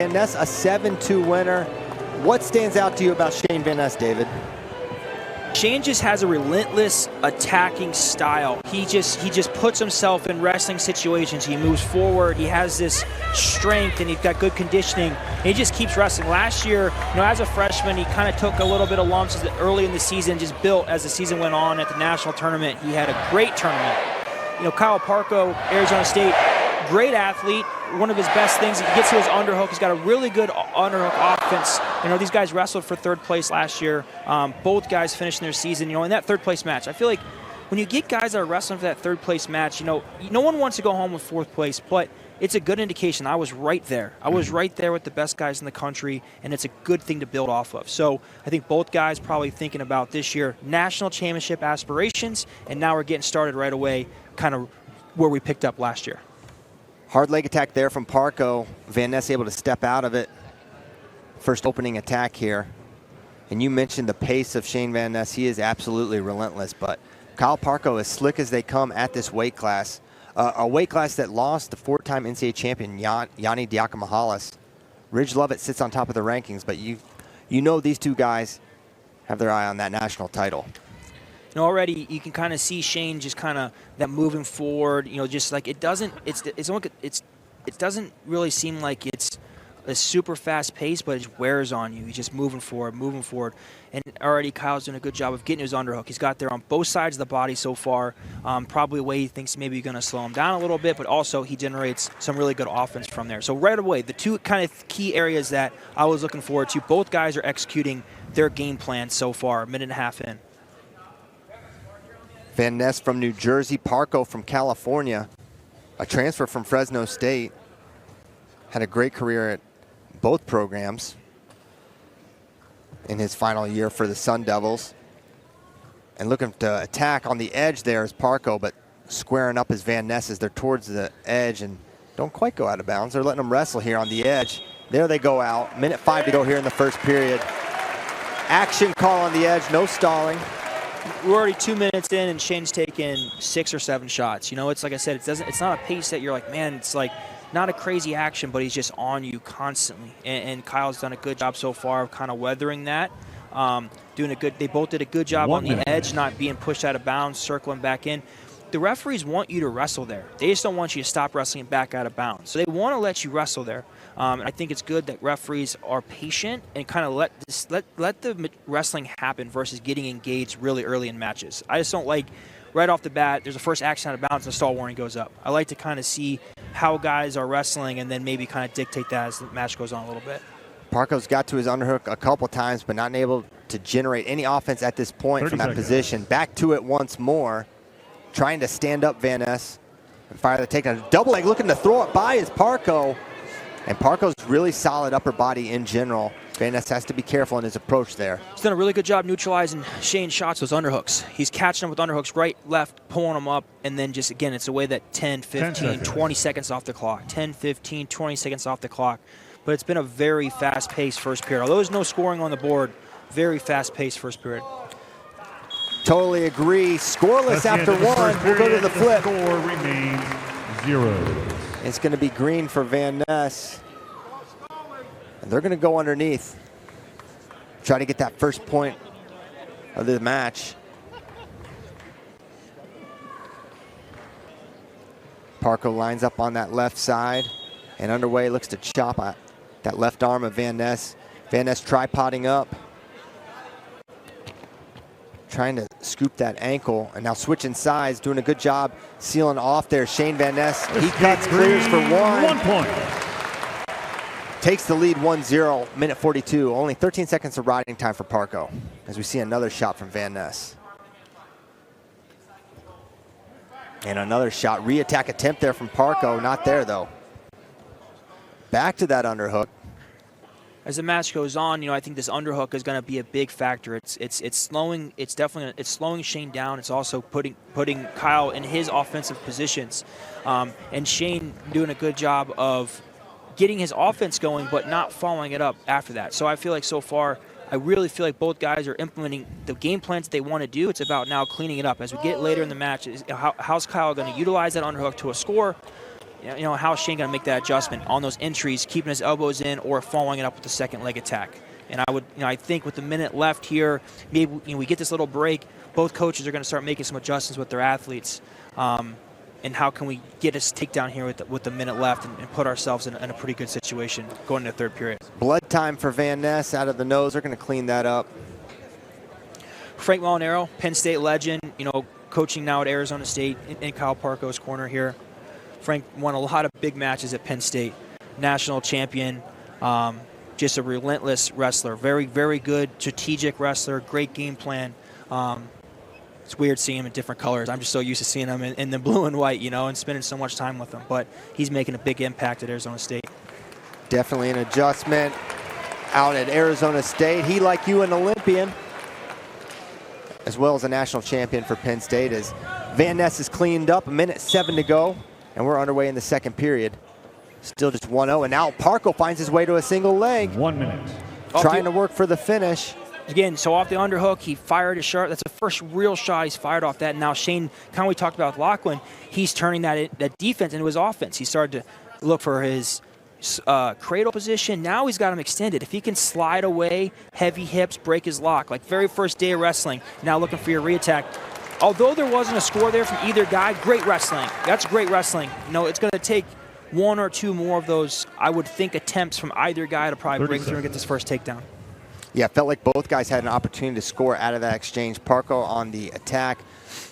Van Ness, a 7-2 winner. What stands out to you about Shayne Van Ness, David? Shayne just has a relentless attacking style. He just puts himself in wrestling situations. He moves forward. He has this strength, and he's got good conditioning. And he just keeps wrestling. Last year, as a freshman, he kind of took a little bit of lumps early in the season, just built as the season went on at the national tournament. He had a great tournament. Kyle Parco, Arizona State, great athlete. One of his best things, he gets to his underhook. He's got a really good underhook offense. These guys wrestled for third place last year. Both guys finished their season, in that third place match. I feel like when you get guys that are wrestling for that third place match, no one wants to go home with fourth place, but it's a good indication. I was right there. I was right there with the best guys in the country, and it's a good thing to build off of. So I think both guys probably thinking about this year, national championship aspirations, and now we're getting started right away, kind of where we picked up last year. Hard leg attack there from Parco. Van Ness able to step out of it. First opening attack here. And you mentioned the pace of Shayne Van Ness. He is absolutely relentless, but Kyle Parco is slick as they come at this weight class. A weight class that lost the 4-time NCAA champion Yanni Diakomahalis. Ridge Lovett sits on top of the rankings, but you know these two guys have their eye on that national title. Already you can kind of see Shayne just kind of that moving forward. Just like it doesn't really seem like it's a super fast pace, but it just wears on you. He's just moving forward, and already Kyle's doing a good job of getting his underhook. He's got there on both sides of the body so far. Probably a way he thinks maybe you're going to slow him down a little bit, but also he generates some really good offense from there. So right away, the two kind of key areas that I was looking forward to, both guys are executing their game plan so far, a minute and a half in. Van Ness from New Jersey, Parco from California, a transfer from Fresno State. Had a great career at both programs in his final year for the Sun Devils. And looking to attack on the edge there is Parco, but squaring up as Van Ness as they're towards the edge and don't quite go out of bounds. They're letting them wrestle here on the edge. There they go out. Minute 5 to go here in the first period. Action call on the edge, no stalling. We're already 2 minutes in, and Shayne's taken 6 or 7 shots. It's like I said, it's not a pace that you're like, man, it's like not a crazy action, but he's just on you constantly. And Kyle's done a good job so far of kind of weathering that. They both did a good job on the edge, not being pushed out of bounds, circling back in. The referees want you to wrestle there. They just don't want you to stop wrestling back out of bounds. So they want to let you wrestle there. I think it's good that referees are patient and kind of let the wrestling happen versus getting engaged really early in matches. I just don't like right off the bat, there's a first action out of bounds and the stall warning goes up. I like to kind of see how guys are wrestling and then maybe kind of dictate that as the match goes on a little bit. Parco's got to his underhook a couple times, but not able to generate any offense at this point from that position. Back to it once more, trying to stand up Van Ness and fire the takedown. Double leg looking to throw it by is Parco. And Parco's really solid upper body in general. Van Ness has to be careful in his approach there. He's done a really good job neutralizing Shayne's shots, those underhooks. He's catching them with underhooks right, left, pulling them up, and then just, again, it's a way that 10, 15, 20 seconds off the clock. 10, 15, 20 seconds off the clock. But it's been a very fast-paced first period. Although there's no scoring on the board, very fast-paced first period. Totally agree. Scoreless after one. We'll go to the flip. The score remains 0. It's going to be green for Van Ness. And they're going to go underneath. Try to get that first point of the match. Parco lines up on that left side. And underway looks to chop at that left arm of Van Ness. Van Ness tripoding up. Trying to scoop that ankle, and now switching sides, doing a good job sealing off there. Shayne Van Ness, he cuts, clears for one. 1 point. Takes the lead 1-0, minute 42. Only 13 seconds of riding time for Parco, as we see another shot from Van Ness. And another shot, re-attack attempt there from Parco, not there though. Back to that underhook. As the match goes on, I think this underhook is going to be a big factor. It's slowing. It's slowing Shayne down. It's also putting Kyle in his offensive positions, and Shayne doing a good job of getting his offense going, but not following it up after that. So I feel like so far, I really feel like both guys are implementing the game plans that they want to do. It's about now cleaning it up. As we get later in the match, how's Kyle going to utilize that underhook to a score? you know, how's Shayne going to make that adjustment on those entries, keeping his elbows in or following it up with the second leg attack? And I think with the minute left here, maybe we get this little break. Both coaches are going to start making some adjustments with their athletes. And how can we get us takedown here with the minute left and put ourselves in a pretty good situation going into the third period. Blood time for Van Ness out of the nose. They're going to clean that up. Frank Molinaro, Penn State legend, coaching now at Arizona State in Kyle Parco's corner here. Frank won a lot of big matches at Penn State. National champion, just a relentless wrestler. Very, very good strategic wrestler, great game plan. It's weird seeing him in different colors. I'm just so used to seeing him in the blue and white, and spending so much time with him. But he's making a big impact at Arizona State. Definitely an adjustment out at Arizona State. He, like you, an Olympian, as well as a national champion for Penn State, as Van Ness is cleaned up. 1:07 to go, and we're underway in the second period. Still just 1-0, and now Parco finds his way to a single leg. 1 minute. Trying to work for the finish. Again, so off the underhook, he fired a shot. That's the first real shot he's fired off that. And now Shayne, kind of we talked about with Lachlan, he's turning that defense into his offense. He started to look for his cradle position. Now he's got him extended. If he can slide away, heavy hips, break his lock, like very first day of wrestling, now looking for your reattack. Although there wasn't a score there from either guy, great wrestling. That's great wrestling. It's going to take one or two more of those, I would think, attempts from either guy to probably break through and get this first takedown. Yeah, it felt like both guys had an opportunity to score out of that exchange. Parco on the attack,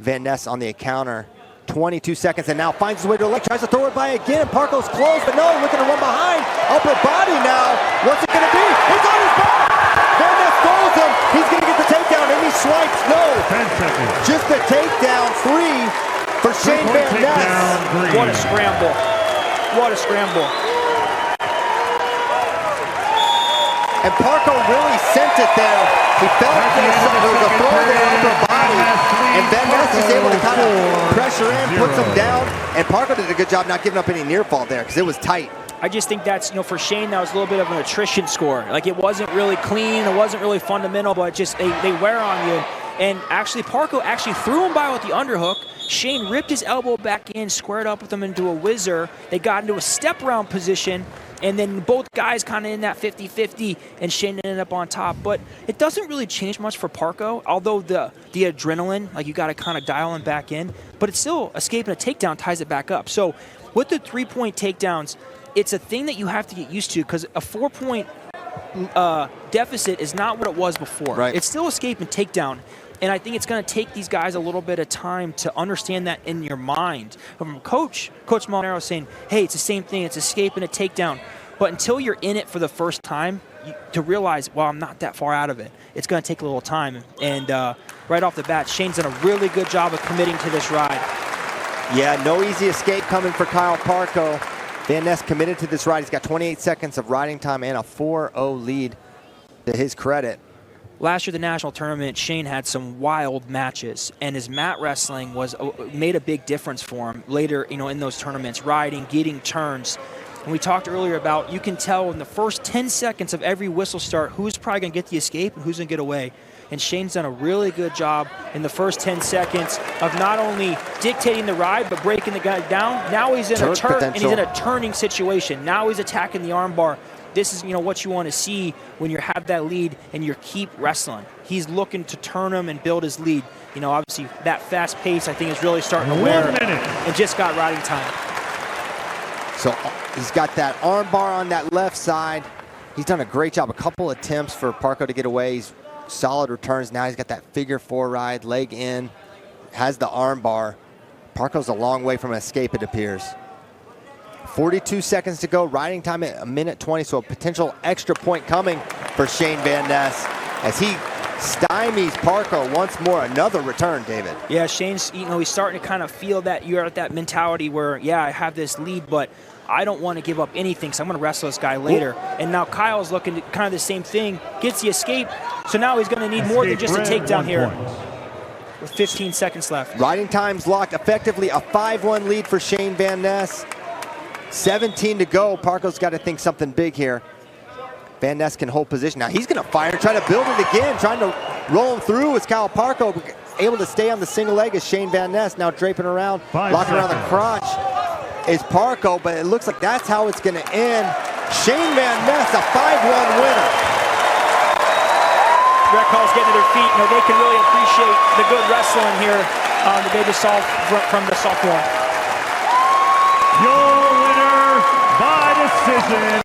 Van Ness on the counter. 22 seconds, and now finds his way to the leg, tries to throw it by again, and Parco's close, but no, looking to run behind. Upper body now. What's it going to be? It's on his back! Van Ness throws him. He's going to get the takedown, and he swipes. No. 10 seconds. Just the takedown, 3 for Shayne Van Ness. What a scramble. What a scramble. And Parco really sent it there. He felt there was a throw to the upper body. And Van Ness is able to kind of pressure in, puts him down. And Parco did a good job not giving up any near fall there because it was tight. I just think that's, for Shayne, that was a little bit of an attrition score. Like, it wasn't really clean, it wasn't really fundamental, but just they wear on you. And actually, Parco actually threw him by with the underhook. Shayne ripped his elbow back in, squared up with him into a whizzer. They got into a step-around position. And then both guys kind of in that 50-50, and Shayne ended up on top. But it doesn't really change much for Parco, although the adrenaline, like, you got to kind of dial him back in. But it's still escaping a takedown ties it back up. So with the 3-point takedowns, it's a thing that you have to get used to because a 4-point deficit is not what it was before. Right. It's still escape and takedown. And I think it's going to take these guys a little bit of time to understand that in your mind. From Coach Molinaro saying, hey, it's the same thing. It's escape and a takedown. But until you're in it for the first time, to realize, well, I'm not that far out of it, it's going to take a little time. And right off the bat, Shayne's done a really good job of committing to this ride. Yeah, no easy escape coming for Kyle Parco. Van Ness committed to this ride. He's got 28 seconds of riding time and a 4-0 lead to his credit. Last year, the national tournament, Shayne had some wild matches, and his mat wrestling made a big difference for him later, in those tournaments, riding, getting turns. And we talked earlier about, you can tell in the first 10 seconds of every whistle start who's probably going to get the escape and who's going to get away. And Shayne's done a really good job in the first 10 seconds of not only dictating the ride, but breaking the guy down. Now he's in a turn, and he's in a turning situation. Now he's attacking the armbar. This is, what you want to see when you have that lead and you keep wrestling. He's looking to turn him and build his lead. Obviously that fast pace, I think, is really starting to wear and just got riding time. So he's got that arm bar on that left side. He's done a great job. A couple attempts for Parco to get away. He's solid returns. Now he's got that figure 4 ride, leg in, has the arm bar. Parco's a long way from an escape, it appears. 42 seconds to go, riding time at 1:20, so a potential extra point coming for Shayne Van Ness as he stymies Parco once more. Another return, David. Yeah, Shayne's, he's starting to kind of feel that you're at that mentality where, yeah, I have this lead, but I don't want to give up anything, so I'm going to wrestle this guy later. And now Kyle's looking at kind of the same thing, gets the escape, so now he's going to need more than just a takedown here. With 15 seconds left. Riding time's locked, effectively a 5-1 lead for Shayne Van Ness. 17 to go. Parco's got to think something big here. Van Ness can hold position. Now he's going to fire, try to build it again, trying to roll him through as Kyle Parco able to stay on the single leg as Shayne Van Ness now draping around, locking around the crotch. is Parco, but it looks like that's how it's going to end. Shayne Ness, a 5-1 winner. Rec Hall's getting to their feet. You know, they can really appreciate the good wrestling here that they just saw from the sophomore. Your winner by decision,